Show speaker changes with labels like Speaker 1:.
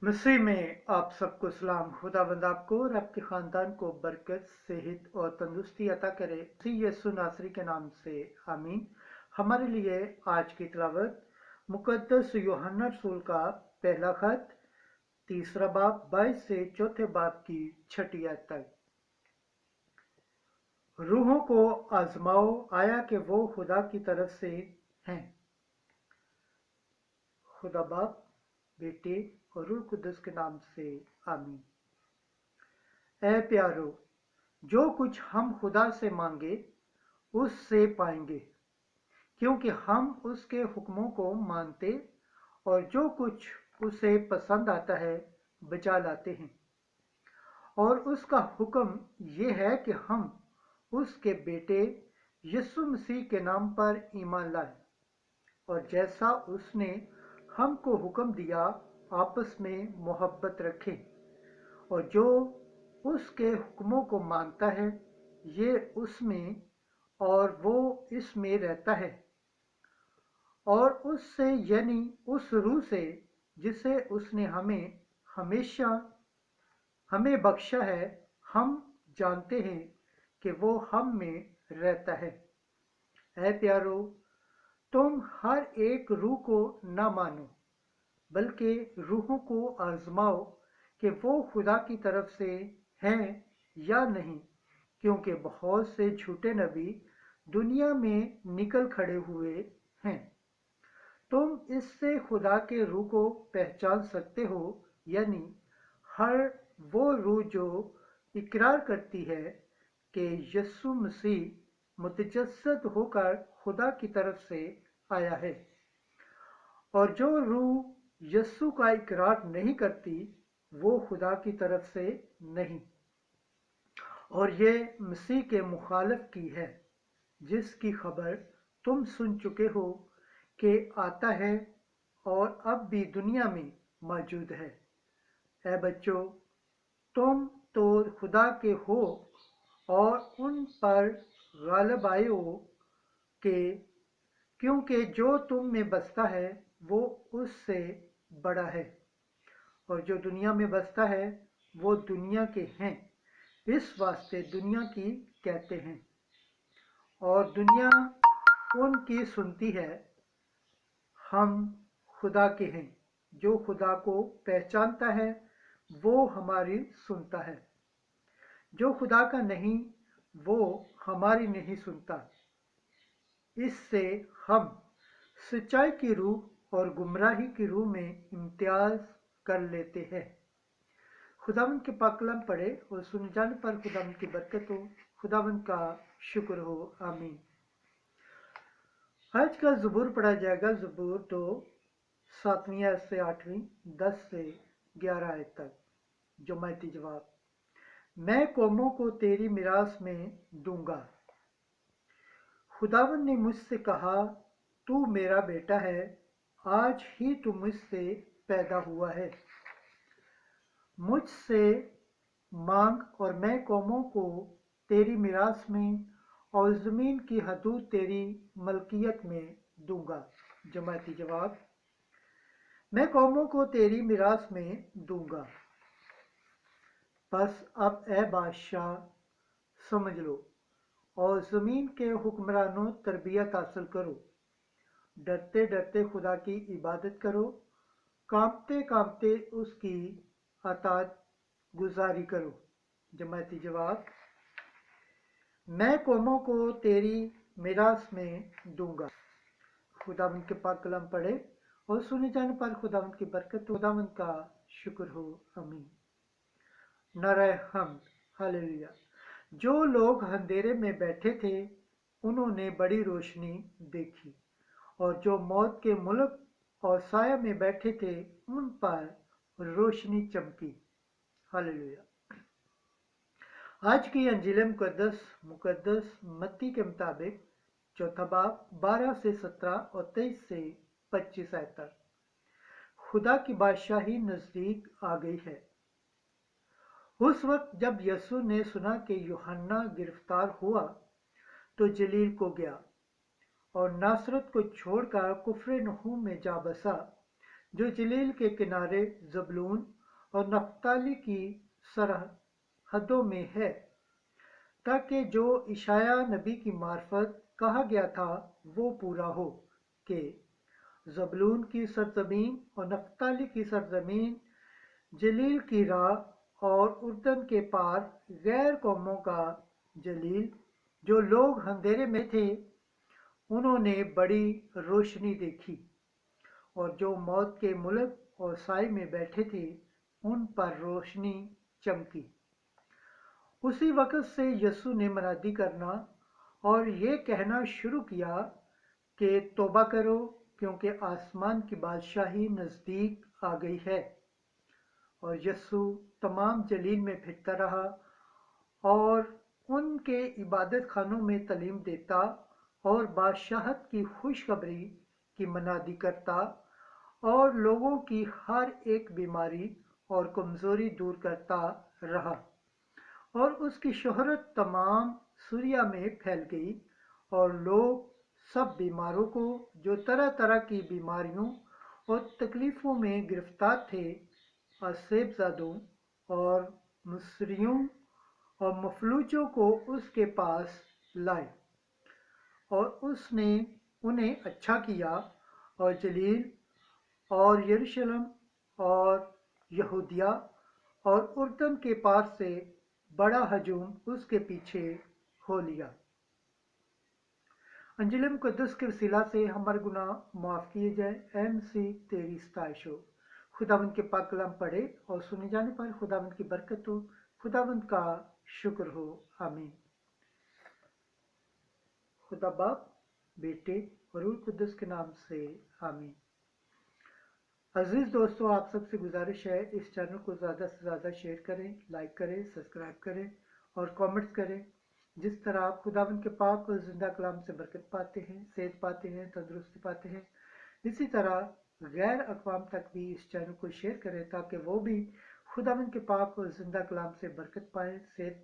Speaker 1: मसीह में आप सबको सलाम। खुदावंद आपको और आपके ख़ानदान को बरकत, सेहत और तंदुरुस्ती अता करे। मसीह यीशु नासरी के नाम से आमीन। हमारे लिए आज की तिलावत मुकद्दस यूहन्ना रसूल का पहला खत, तीसरा बाब 22 से चौथे बाब की छठी आयत तक। रूहों को आजमाओ, आया कि वो खुदा की तरफ से हैं। खुदा बाप, बेटे और रूह कुद्दुस के नाम से आमीन। ऐ प्यारो, जो कुछ हम खुदा से मांगे उससे पाएंगे, क्योंकि हम उसके हुक्मों को मानते और जो कुछ उसे पसंद आता है बचा लाते हैं। और उसका हुक्म ये है कि हम उसके बेटे यीशु मसीह के नाम पर ईमान लाएं और जैसा उसने हमको हुक्म दिया आपस में मोहब्बत रखें। और जो उसके हुक्मों को मानता है ये उसमें और वो इसमें रहता है, और उससे यानी उस रूह से जिसे उसने हमें बख्शा है, हम जानते हैं कि वो हम में रहता है। ऐ प्यारो, तुम हर एक रूह को न मानो, बल्कि रूहों को आजमाओ कि वो खुदा की तरफ से हैं या नहीं, क्योंकि बहुत से झूठे नबी दुनिया में निकल खड़े हुए हैं। तुम इससे खुदा के रूह को पहचान सकते हो, यानी हर वो रूह जो इकरार करती है कि यीशु मसीह मुतजस्सद होकर खुदा की तरफ से आया है। और जो रूह यस्सु का इकरार नहीं करती वो खुदा की तरफ से नहीं, और ये मसीह के मुखालिफ की है, जिसकी खबर तुम सुन चुके हो कि आता है और अब भी दुनिया में मौजूद है। ऐ बच्चों, तुम तो खुदा के हो और उन पर गालिब आए हो कि क्योंकि जो तुम में बसता है वो उससे बड़ा है, और जो दुनिया में बसता है वो दुनिया के हैं, इस वास्ते दुनिया की कहते हैं। और दुनिया उनकी सुनती है। हम खुदा के हैं। जो खुदा को पहचानता है वो हमारी सुनता है। जो खुदा का नहीं वो हमारी नहीं सुनता। इससे हम सच्चाई की रूह और गुमराही की रूह में इम्तियाज कर लेते हैं। खुदावंद के पाक कलाम पढ़े और सुन जाने पर खुदावंद की बरकत हो। खुदावंद का शुक्र हो। आमीन। आज का ज़बूर पढ़ा जाएगा। ज़बूर तो 7वीं आयत से 8वीं, 10 से 11 आयत तक। जो मायती जवाब, मैं कौमों को तेरी मिरास में दूंगा। खुदावंद ने मुझसे कहा, तू मेरा बेटा है, आज ही तू मुझसे पैदा हुआ है। मुझसे मांग और मैं कौमों को तेरी मिरास में और ज़मीन की हदूद तेरी मलकियत में दूंगा। जमाती जवाब, मैं कौमों को तेरी मिरास में दूंगा। बस अब ए बादशाह समझ लो और ज़मीन के हुक्मरानों तरबियत हासिल करो। डरते डरते खुदा की इबादत करो, कांपते कांपते उसकी अतात गुजारी करो। जमाती जवाब, मैं कौमों को तेरी मिरास में दूंगा। खुदावंद के पाक कलाम पढ़े और सुने जाने पर खुदावंद की बरकत, खुदावंद का शुक्र हो। आमीन। नारे हम्द, हालेलुया। जो लोग अंधेरे में बैठे थे उन्होंने बड़ी रोशनी देखी, और जो मौत के मुल्क और साया में बैठे थे उन पर रोशनी चमकी। हालेलुया। आज की अंजील मुकद्दस मत्ती के मुताबिक चौथा बाब 12 से 17 और 23 से 25 आयत तक। खुदा की बादशाही नजदीक आ गई है। उस वक्त जब यीशु ने सुना कि यूहन्ना गिरफ्तार हुआ तो जलील को गया और नासरत को छोड़कर कुफर नहूम में जा बसा, जो जलील के किनारे ज़बूलून और नप्ताली की सरहदों में है, ताकि जो इशाया नबी की मार्फत कहा गया था वो पूरा हो कि ज़बूलून की सरजमीन और नप्ताली की सरजमीन जलील की राह और उर्दन के पार गैर कौमों का जलील, जो लोग अंधेरे में थे उन्होंने बड़ी रोशनी देखी, और जो मौत के मुल्क और साए में बैठे थे उन पर रोशनी चमकी। उसी वक्त से यीशु ने मनादी करना और ये कहना शुरू किया कि तौबा करो, क्योंकि आसमान की बादशाही नज़दीक आ गई है। और यीशु तमाम जलील में फिरता रहा और उनके इबादत खानों में तालीम देता और बादशाहत की खुशखबरी की मनादी करता और लोगों की हर एक बीमारी और कमज़ोरी दूर करता रहा। और उसकी शोहरत तमाम सूरिया में फैल गई, और लोग सब बीमारों को, जो तरह तरह की बीमारियों और तकलीफ़ों में गिरफ्तार थे, असेबज़ादों और मुसरियों और मफलूजों को उसके पास लाए, और उसने उन्हें अच्छा किया। और जलील और यरूशलेम और यहूदिया और उर्दन के पार से बड़ा हजूम उसके पीछे हो लिया। अंजिल मुक़द्दस के वसीला से हमारे गुनाह माफ़ किए जाए। ऐ मसीह तेरी सताइश हो। खुदावंद के पाक कलाम पढ़े और सुने जाने पर खुदावंद की बरकत हो, खुदावंद का शुक्र हो। आमीन। खुदा बाप, बेटे और रूह कुद्दुस के नाम से आमीन। अजीज दोस्तों, आप सबसे गुजारिश है इस चैनल को ज़्यादा से ज़्यादा शेयर करें, लाइक करें, सब्सक्राइब करें और कमेंट्स करें। जिस तरह आप खुदावंद के पाक और जिंदा कलाम से बरकत पाते हैं, सेहत पाते हैं, तंदुरुस्ती पाते हैं, इसी तरह गैर अक़वाम तक भी इस चैनल को शेयर करें ताकि वो भी खुदावंद के पाक और जिंदा कलाम से बरकत पाएँ, सेहत